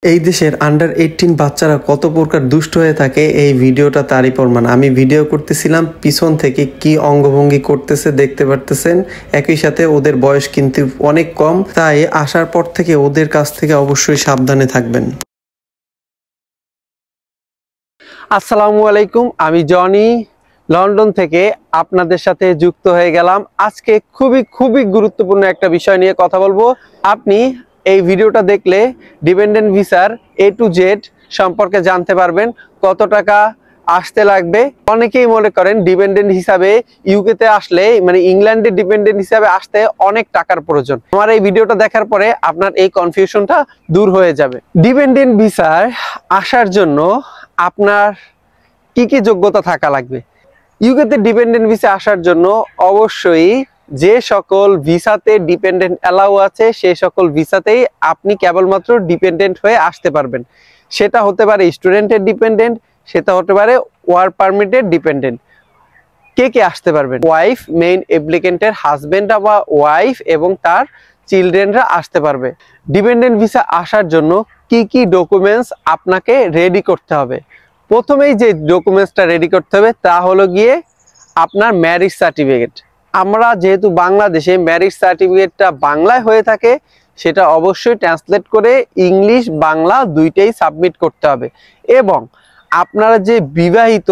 এই দেশের আন্ডার 18 বাচ্চারা কত প্রকার দুষ্ট হয়ে থাকে এই ভিডিওটা তারই প্রমাণ। আমি ভিডিও করতেছিলাম, পিছন থেকে কি অঙ্গভঙ্গি করতেছে দেখতে পারতেছেন। একই সাথে ওদের বয়স কিন্তু অনেক কম, তাই আসার পর থেকে ওদের কাছ থেকে অবশ্যই সাবধানে থাকবেন। আসসালামু আলাইকুম, আমি জনি লন্ডন থেকে আপনাদের সাথে যুক্ত হয়ে গেলাম। আজকে খুবই গুরুত্বপূর্ণ একটা বিষয় নিয়ে কথা বলবো। আপনি এই ভিডিওটা দেখলে ডিপেন্ডেন্ট ভিসার A to Z সম্পর্কে জানতে পারবেন। কত টাকা আসতে লাগবে। অনেকেই মনে করেন ডিপেন্ডেন্ট হিসাবে ইউকেতে আসলে, মানে ইংল্যান্ডে ডিপেন্ডেন্ট হিসাবে আসতে অনেক টাকার প্রয়োজন। আমার এই ভিডিওটা দেখার পরে আপনার এই কনফিউশনটা দূর হয়ে যাবে। ডিপেন্ডেন্ট ভিসার আসার জন্য আপনার কি যোগ্যতা থাকা লাগবে। ইউকেতে ডিপেন্ডেন্ট ভিসা আসার জন্য অবশ্যই যে সকল ভিসাতে ডিপেন্ডেন্ট অ্যালাউ আছে সেই সকল ভিসাতেই আপনি কেবলমাত্র ডিপেন্ডেন্ট হয়ে আসতে পারবেন। সেটা হতে পারে স্টুডেন্টের ডিপেন্ডেন্ট, সেটা হতে পারে ওয়ার্ক পারমিটের ডিপেন্ডেন্ট। কে আসতে পারবেন? ওয়াইফ, মেইন অ্যাপ্লিকেন্টের হাজবেন্ড বা ওয়াইফ এবং তার চিলড্রেনরা আসতে পারবে। ডিপেন্ডেন্ট ভিসা আসার জন্য কি ডকুমেন্টস আপনাকে রেডি করতে হবে? প্রথমেই যে ডকুমেন্টসটা রেডি করতে হবে তা হলো গিয়ে আপনার ম্যারেজ সার্টিফিকেট। আমরা যেহেতু বাংলাদেশে ম্যারেজ সার্টিফিকেটটা বাংলায় হয়ে থাকে, সেটা অবশ্যই ট্রান্সলেট করে ইংলিশ বাংলা দুইটাই সাবমিট করতে হবে। এবং আপনারা যে বিবাহিত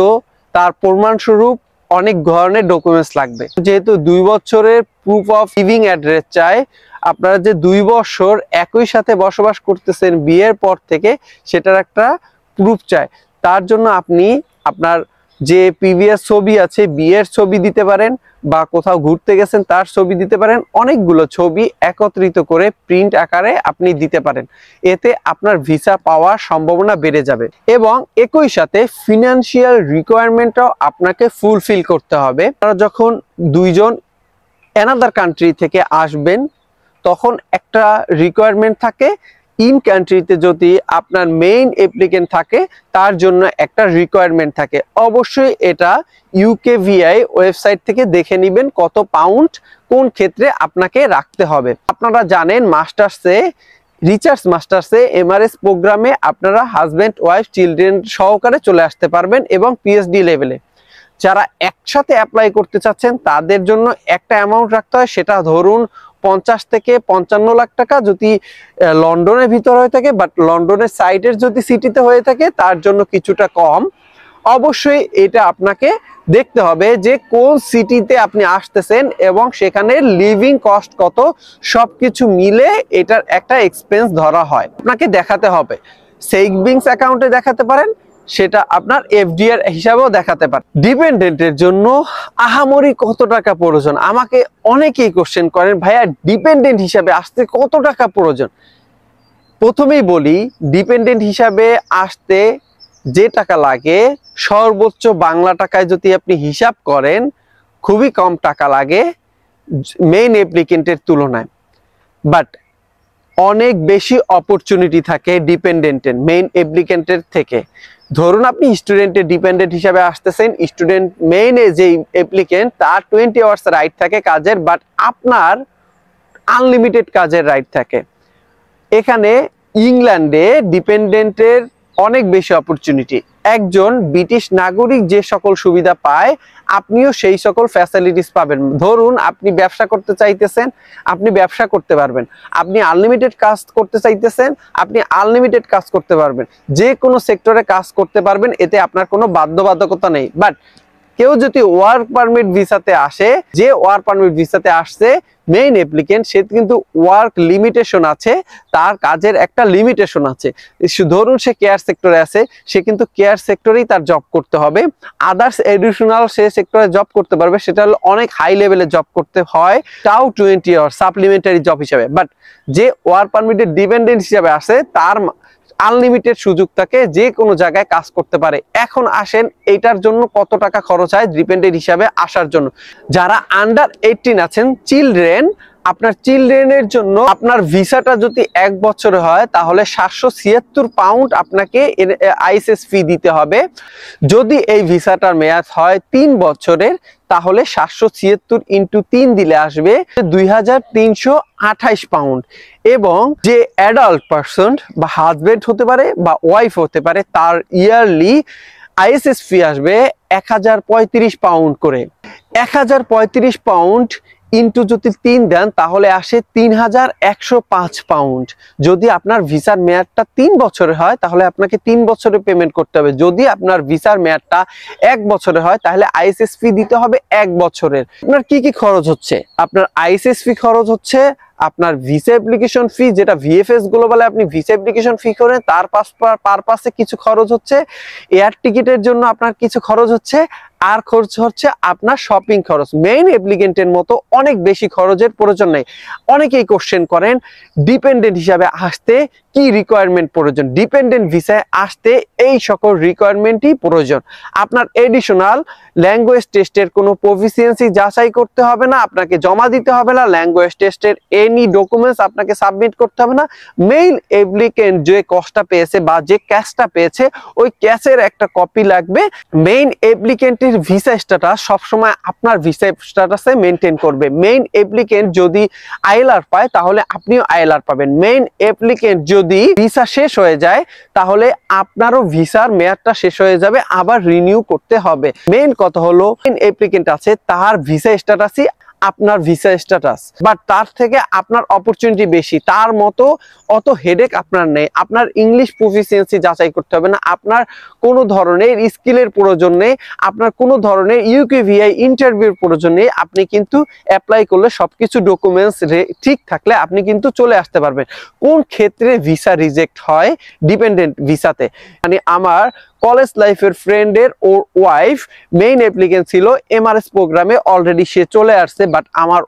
তার প্রমাণস্বরূপ অনেক ধরনের ডকুমেন্টস লাগবে। যেহেতু 2 বছরের প্রুফ অফ লিভিং অ্যাড্রেস চাই, আপনারা যে 2 বছর একই সাথে বসবাস করতেছেন বিয়ের পর থেকে, সেটার একটা প্রুফ চাই। তার জন্য আপনি আপনার যে প্রিভিয়াস ছবি আছে, বিয়ের ছবি দিতে পারেন বা কোথাও ঘুরতে গেছেন তার ছবি দিতে পারেন। অনেকগুলো ছবি একত্রিত করে প্রিন্ট আকারে আপনি দিতে পারেন। এতে আপনার ভিসা পাওয়ার সম্ভাবনা বেড়ে যাবে। এবং একই সাথে ফিনান্সিয়াল রিকোয়ারমেন্টটাও আপনাকে ফুলফিল করতে হবে। আপনারা যখন দুইজন অ্যানাদার কান্ট্রি থেকে আসবেন তখন একটা রিকোয়ারমেন্ট থাকে। ইন কান্ট্রিতে যদি আপনার মেইন অ্যাপ্লিকেন্ট থাকে তার জন্য একটা রিকোয়ারমেন্ট থাকে। অবশ্যই এটা UKVI ওয়েবসাইট থেকে দেখে নেবেন কত পাউন্ড কোন ক্ষেত্রে আপনাকে রাখতে হবে। আপনারা জানেন মাস্টার্সে, রিসার্চ মাস্টার্সে MRS প্রোগ্রামে আপনারা হাজব্যান্ড ওয়াইফ চিলড্রেন সহকারে চলে আসতে পারবেন এবং PhD লেভেলে। যারা একসাথে অ্যাপ্লাই করতে চাচ্ছেন তাদের জন্য একটা অ্যামাউন্ট রাখতে হয়, সেটা ধরুন 50 থেকে 55 লাখ টাকা যদি লন্ডনের ভিতর হয়ে থাকে, বাট লন্ডনের সাইডের যদি সিটিতে হয়ে থাকে তার জন্য কিছুটা কম। অবশ্যই এটা আপনাকে দেখতে হবে যে কোন সিটিতে আপনি আসতেছেন এবং সেখানে লিভিং কস্ট কত, সবকিছু মিলে এটার একটা এক্সপেন্স ধরা হয়। আপনাকে দেখাতে হবে, সেভিংস অ্যাকাউন্টে দেখাতে পারেন, সেটা আপনার FDR হিসাবেও দেখাতে পারে। ডিপেন্ডেন্টের জন্য আহামরি কত টাকা প্রয়োজন? আমাকে অনেকেই কোশ্চেন করেন, ভাইয়া ডিপেন্ডেন্ট হিসাবে আসতে কত টাকা প্রয়োজন? প্রথমেই বলি, ডিপেন্ডেন্ট হিসাবে আসতে যে টাকা লাগে সর্বোচ্চ বাংলা টাকায় যদি আপনি হিসাব করেন খুবই কম টাকা লাগে মেইন অ্যাপ্লিকেন্টের তুলনায়। বাট অনেক বেশি অপরচুনিটি থাকে ডিপেন্ডেন্টের মেইন অ্যাপ্লিকেন্টের থেকে। ধরুন আপনি স্টুডেন্টের ডিপেন্ডেন্ট হিসাবে আসতেছেন, স্টুডেন্ট মেইনে যে অ্যাপ্লিকেন্ট তার 20 আওয়ার্স রাইট থাকে কাজের, বাট আপনার আনলিমিটেড কাজের রাইট থাকে। এখানে ইংল্যান্ডে ডিপেন্ডেন্টের অনেক বেশি অপরচুনিটি। একজন ব্রিটিশ নাগরিক যে সকল সুবিধা পায় আপনিও সেই সকল ফ্যাসিলিটিস পাবেন। ধরুন আপনি ব্যবসা করতে চাইতেছেন, আপনি ব্যবসা করতে পারবেন। আপনি আনলিমিটেড কাজ করতে চাইতেছেন, আপনি আনলিমিটেড কাজ করতে পারবেন। যে কোনো সেক্টরে কাজ করতে পারবেন, এতে আপনার কোনো বাধ্যবাধকতা নেই। বাট কেউ যদি ওয়ার্ক পারমিট ভিসাতে আসে, যে ওয়ার্ক পারমিট ভিসাতে আসছে মেইন অ্যাপ্লিকেন্ট, সে কিন্তু ওয়ার্ক লিমিটেশন আছে, তার কাজের একটা লিমিটেশন আছে। ধরুন সে কেয়ার সেক্টরে আছে, সে কিন্তু কেয়ার সেক্টরেই তার জব করতে হবে। আদার্স এডিশনাল সে সেক্টরে জব করতে পারবে, সেটা হলো অনেক হাই লেভেলে জব করতে হয়, তাও 20 আওয়ার সাপ্লিমেন্টারি জব হিসাবে। বাট যে ওয়ার্ক পারমিটের ডিপেন্ডেন্ট হিসাবে আসে তার আনলিমিটেড সুযোগ থাকে, যে কোনো জায়গায় কাজ করতে পারে। এখন আসেন এইটার জন্য কত টাকা খরচ হয় ডিপেন্ডেন্ট হিসাবে আসার জন্য। যারা আন্ডার 18 আছেন, চিলড্রেন, আপনার চিলড্রেনের জন্য আপনার ভিসাটা যদি 1 বছরে হয় তাহলে 776 পাউন্ড আপনাকে আইএসএস ফি দিতে হবে। যদি এই ভিসাটার মেয়াদ হয় 3 বছরের তাহলে 776 ইন্টু 3 দিলে আসবে 2328 পাউন্ড। এবং যে অ্যাডাল্ট পারসন বা হাজবেন্ড হতে পারে বা ওয়াইফ হতে পারে তার ইয়ারলি আইএসএস ফি আসবে 1035 পাউন্ড করে। 1035 পাউন্ড ইন্টু যদি 3 দেন তাহলে আসে 3105 পাউন্ড। যদি আপনার ভিসার মেয়াদটা 3 বছরে হয় তাহলে আপনাকে 3 বছরে পেমেন্ট করতে হবে। যদি আপনার ভিসার মেয়াদটা 1 বছরে হয় তাহলে আইএসএস ফি দিতে হবে 1 বছরের। আপনার কি কি খরচ হচ্ছে? আপনার আইএসএস ফি খরচ হচ্ছে, আপনার ভিসা অ্যাপ্লিকেশন ফি যেটা ভিএফএস গ্লোবালে আপনি ভিসা অ্যাপ্লিকেশন ফি করেন তার পারপাসে কিছু খরচ হচ্ছে, এয়ার টিকিটের জন্য আপনার কিছু খরচ হচ্ছে, আর খরচ হচ্ছে আপনার শপিং খরচ। মেইন অ্যাপ্লিকেন্টের মতো অনেক বেশি খরচের প্রয়োজন নেই। অনেকেই কোশ্চেন করেন ডিপেন্ডেন্ট হিসাবে আসতে কি রিকোয়ারমেন্ট প্রয়োজন। ডিপেন্ডেন্ট ভিসায় আসতে এই সকল রিকোয়ারমেন্টই প্রয়োজন। আপনার এডিশনাল ল্যাঙ্গুয়েজ টেস্টের কোনো প্রফিসিয়েন্সি যাচাই করতে হবে না, আপনাকে জমা দিতে হবে না। ল্যাঙ্গুয়েজ টেস্টের এনি ডকুমেন্টস আপনাকে সাবমিট করতে হবে না। মেইন অ্যাপ্লিকেন্ট যে কষ্টটা পেয়েছে বা যে ক্যাশটা পেয়েছে ওই ক্যাশের একটা কপি লাগবে। মেইন অ্যাপ্লিকেন্টের ভিসা স্ট্যাটাস সবসময় আপনার ভিসা স্ট্যাটাসে মেনটেন করবে। মেইন অ্যাপ্লিকেন্ট যদি আইএলআর পায় তাহলে আপনিও আইএলআর পাবেন। মেইন অ্যাপ্লিকেন্ট যদি ভিসা শেষ হয়ে যায় তাহলে আপনারও ভিসার মেয়াদটা শেষ হয়ে যাবে, আবার রিনিউ করতে হবে। মেইন কথা হলো মেইন অ্যাপ্লিকেন্ট আছে তার ভিসা স্ট্যাটাসই আপনার ভিসা স্ট্যাটাস, বাট তার থেকে আপনার অপরচুনিটি বেশি। তার মতো অত হেডেক আপনার নেই। আপনার ইংলিশ প্রফিসিয়েন্সি যাচাই করতে হবে না, আপনার কোনো ধরনের স্কিলের প্রয়োজন নেই, আপনার কোনো ধরনের ইউকেভিআই ইন্টারভিউর প্রয়োজন নেই। আপনি কিন্তু অ্যাপ্লাই করলে সবকিছু ডকুমেন্টস ঠিক থাকলে আপনি কিন্তু চলে আসতে পারবেন। কোন ক্ষেত্রে ভিসা রিজেক্ট হয় ডিপেন্ডেন্ট ভিসাতে, মানে আমার কলেজ লাইফের ফ্রেন্ডের ওর ওয়াইফ মেইন অ্যাপ্লিকেন্ট ছিল এমআরএস প্রোগ্রামে, অলরেডি সে চলে আসছে, বাট আমার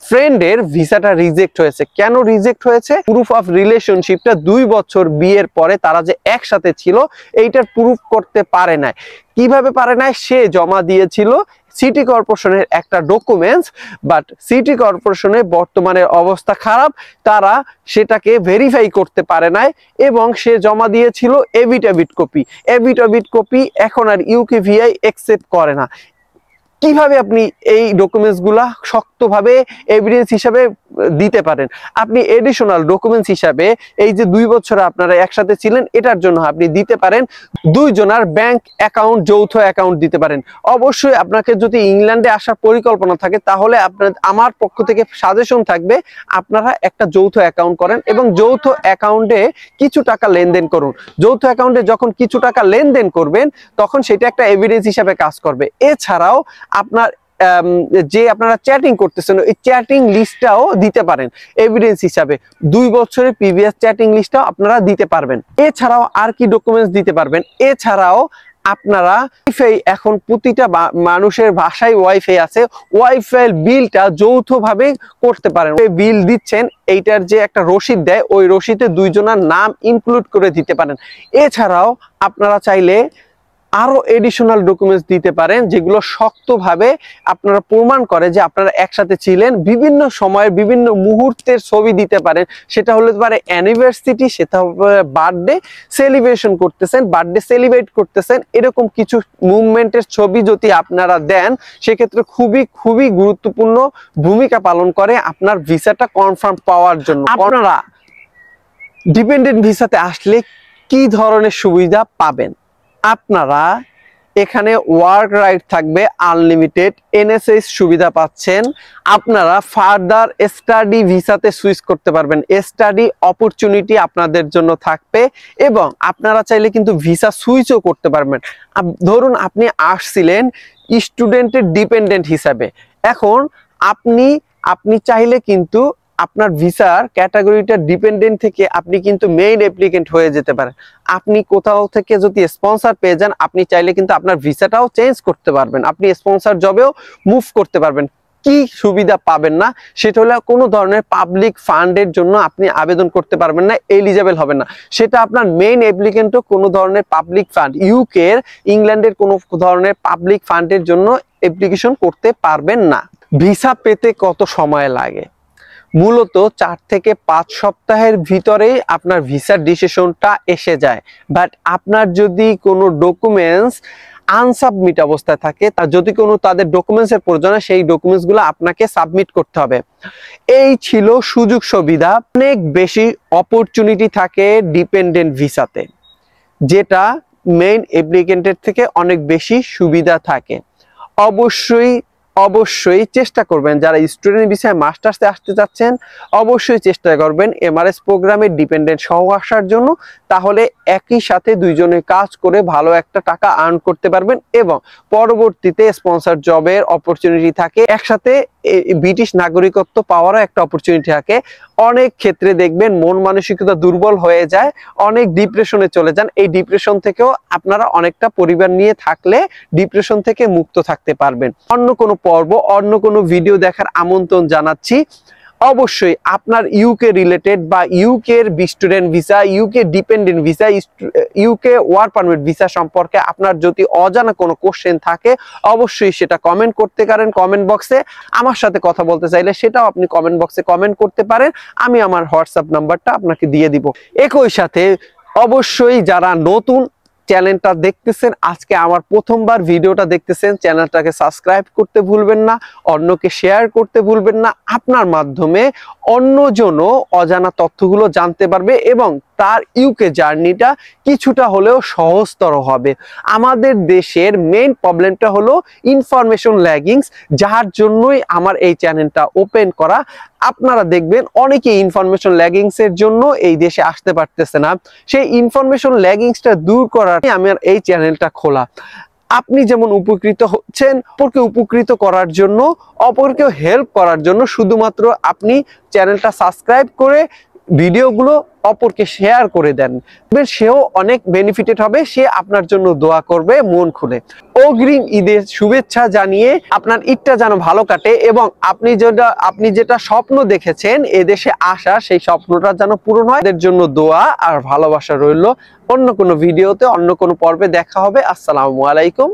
ফ্রেন্ডের ভিসাটা রিজেক্ট হয়েছে। কেন রিজেক্ট হয়েছে? প্রুফ অফ রিলেশনশিপটা 2 বছর বিয়ের পরে তারা যে একসাথে ছিল এইটার প্রুফ করতে পারে নাই। কিভাবে পারে নাই? সে জমা দিয়েছিল সিটি কর্পোরেশনের একটা ডকুমেন্টস, বাট সিটি কর্পোরেশনের বর্তমানে অবস্থা খারাপ, তারা সেটাকে ভেরিফাই করতে পারে নাই এবং সে জমা দিয়েছিল এভিডেভিট কপি। এভিডেভিট কপি এখন আর ইউকেভিআই অ্যাকসেপ্ট করে না। কিভাবে আপনি এই ডকুমেন্টস গুলা শক্তভাবে এভিডেন্স হিসাবে দিতে পারেন? আপনি এডিশনাল ডকুমেন্টস হিসাবে এই যে 2 বছর আপনারা একসাথে ছিলেন এটার জন্য আপনি দিতে পারেন 2 জনের ব্যাংক অ্যাকাউন্ট, যৌথ অ্যাকাউন্ট দিতে পারেন। অবশ্যই আপনাকে যদি ইংল্যান্ডে আসার পরিকল্পনা থাকে তাহলে আমার পক্ষ থেকে সাজেশন থাকবে আপনারা একটা যৌথ অ্যাকাউন্ট করেন এবং যৌথ অ্যাকাউন্টে কিছু টাকা লেনদেন করুন। যৌথ অ্যাকাউন্টে যখন কিছু টাকা লেনদেন করবেন তখন সেটা একটা এভিডেন্স হিসাবে কাজ করবে। এছাড়াও আপনার যে আপনারা চ্যাটিং করতেছেন ওই চ্যাটিং লিস্টটাও দিতে পারেন এভিডেন্স হিসাবে। 2 বছরের প্রিভিয়াস চ্যাটিং লিস্টটাও আপনারা দিতে পারবেন। এছাড়াও আর কি ডকুমেন্টস দিতে পারবেন? এছাড়াও আপনারা ওয়াইফাই, এখন প্রতিটা মানুষের বাসায় ওয়াইফাই আছে, ওয়াইফাই বিলটা যৌথভাবে করতে পারেন। বিল দিচ্ছেন এইটার যে একটা রসিদ দেয় ওই রসিদে 2 জনের নাম ইনক্লুড করে দিতে পারেন। এছাড়াও আপনারা চাইলে আরো এডিশনাল ডকুমেন্টস দিতে পারেন যেগুলো শক্তভাবে আপনারা প্রমাণ করে যে আপনারা একসাথে ছিলেন। বিভিন্ন সময়ের বিভিন্ন মুহূর্তের ছবি দিতে পারেন, সেটা হতে পারে অ্যানিভার্সিটি, সেটা হতে বার্থডে সেলিব্রেশন করতেছেন, বার্থডে সেলিব্রেট করতেছেন, এরকম কিছু মুভমেন্টের ছবি যদি আপনারা দেন সেক্ষেত্রে খুবই খুবই গুরুত্বপূর্ণ ভূমিকা পালন করে আপনার ভিসাটা কনফার্ম পাওয়ার জন্য। আপনারা ডিপেন্ডেন্ট ভিসাতে আসলে কি ধরনের সুবিধা পাবেন? আপনারা এখানে ওয়ার্ক রাইট থাকবে আনলিমিটেড, এনএসএস সুবিধা পাচ্ছেন, আপনারা ফার্দার স্টাডি ভিসাতে সুইচ করতে পারবেন, স্টাডি অপরচুনিটি আপনাদের জন্য থাকবে এবং আপনারা চাইলে কিন্তু ভিসা সুইচও করতে পারবেন। ধরুন আপনি আসছিলেন স্টুডেন্টের ডিপেন্ডেন্ট হিসাবে, এখন আপনি চাইলে কিন্তু আপনার ভিসার ক্যাটাগরিটা ডিপেন্ডেন্ট থেকে আপনি কিন্তু মেইন অ্যাপ্লিকেন্ট হয়ে যেতে পারেন। আপনি কোথাও থেকে যদি স্পন্সর পেয়ে যান আপনি চাইলে কিন্তু আপনার ভিসাটাও চেঞ্জ করতে পারবেন, আপনি স্পন্সর জবেও মুভ করতে পারবেন। কি সুবিধা পাবেন না সেটা হলো কোনো ধরনের পাবলিক ফান্ডের জন্য আপনি আবেদন করতে পারবেন না, এলিজিবল হবেন না। সেটা আপনার মেইন অ্যাপ্লিকেন্টও কোনো ধরনের পাবলিক ফান্ড, ইউকের ইংল্যান্ডের কোনো ধরনের পাবলিক ফান্ডের জন্য অ্যাপ্লিকেশন করতে পারবেন না। ভিসা পেতে কত সময় লাগে? মূলত 4 থেকে 5 সপ্তাহের ভিতরেই আপনার ভিসার ডিসিশনটা এসে যায়। বাট আপনার যদি কোনো ডকুমেন্টস আনসাবমিট অবস্থায় থাকে, যদি কোনো তাদের ডকুমেন্টসের প্রয়োজন হয়, সেই ডকুমেন্টসগুলো আপনাকে সাবমিট করতে হবে। এই ছিল সুযোগ সুবিধা। অনেক বেশি অপরচুনিটি থাকে ডিপেন্ডেন্ট ভিসাতে, যেটা মেইন অ্যাপ্লিকেন্টের থেকে অনেক বেশি সুবিধা থাকে। অবশ্যই চেষ্টা করবেন, যারা স্টুডেন্ট ভিসায় মাস্টার্সে আসতে চাচ্ছেন অবশ্যই চেষ্টা করবেন এমআরএস প্রোগ্রামে ডিপেন্ডেন্ট সহ আসার জন্য। তাহলে একই সাথে দুইজনে কাজ করে ভালো একটা টাকা আর্ন করতে পারবেন এবং পরবর্তীতে স্পন্সর জবের অপরচুনিটি থাকে, একসাথে ব্রিটিশ নাগরিকত্ব পাওয়ারও একটা অপরচুনিটি থাকে। অনেক ক্ষেত্রে দেখবেন মন মানসিকতা দুর্বল হয়ে যায়, অনেক ডিপ্রেশনে চলে যান। এই ডিপ্রেশন থেকেও আপনারা অনেকটা পরিবার নিয়ে থাকলে ডিপ্রেশন থেকে মুক্ত থাকতে পারবেন। অন্য কোনো পর্ব, অন্য কোনো ভিডিও দেখার আমন্ত্রণ জানাচ্ছি। অবশ্যই আপনার ইউকে রিলেটেড বা ইউকের student visa, UK dependent visa, UK work permit visa সম্পর্কে আপনার যদি অজানা কোনো কোশ্চেন থাকে অবশ্যই সেটা কমেন্ট করতে পারেন কমেন্ট বক্সে। আমার সাথে কথা বলতে চাইলে সেটাও আপনি কমেন্ট বক্সে কমেন্ট করতে পারেন, আমি আমার হোয়াটসঅ্যাপ নাম্বারটা আপনাকে দিয়ে দিব। একই সাথে অবশ্যই যারা নতুন চ্যানেলটা দেখতেছেন, আজকে আমার প্রথমবার ভিডিওটা দেখতেছেন, চ্যানেলটাকে সাবস্ক্রাইব করতে ভুলবেন না, অন্যকে শেয়ার করতে ভুলবেন না। আপনার মাধ্যমে অন্যজনও অজানা তথ্যগুলো জানতে পারবে এবং তার ইউকে জার্নিটা কিছুটা হলেও সহজতর হবে। আমাদের দেশের মেইন প্রবলেমটা হলো ইনফরমেশন ল্যাগিংস, যার জন্যই আমার এই চ্যানেলটা ওপেন করা। আপনারা দেখবেন অনেকে ইনফরমেশন ল্যাগিংস এর জন্য এই দেশে আসতে পারতেছে না। সেই ইনফরমেশন ল্যাগিংসটা দূর করার আমার এই চ্যানেলটা খোলা। আপনি যেমন উপকৃত হচ্ছেন, অপরকে উপকৃত করার জন্য, অপরকেও হেল্প করার জন্য শুধুমাত্র আপনি চ্যানেলটা সাবস্ক্রাইব করে ভিডিওগুলো অপরকে শেয়ার করে দেন, সেও অনেক বেনিফিটেড হবে, সে আপনার জন্য দোয়া করবে মন খুলে। অগ্রিম ঈদের শুভেচ্ছা জানিয়ে আপনার ঈদটা যেন ভালো কাটে এবং আপনি যেটা স্বপ্ন দেখেছেন এদেশে আসা, সেই স্বপ্নটা যেন পূরণ হয়। এদের জন্য দোয়া আর ভালোবাসা রইল। অন্য কোনো ভিডিওতে, অন্য কোনো পর্বে দেখা হবে। আসসালামু আলাইকুম।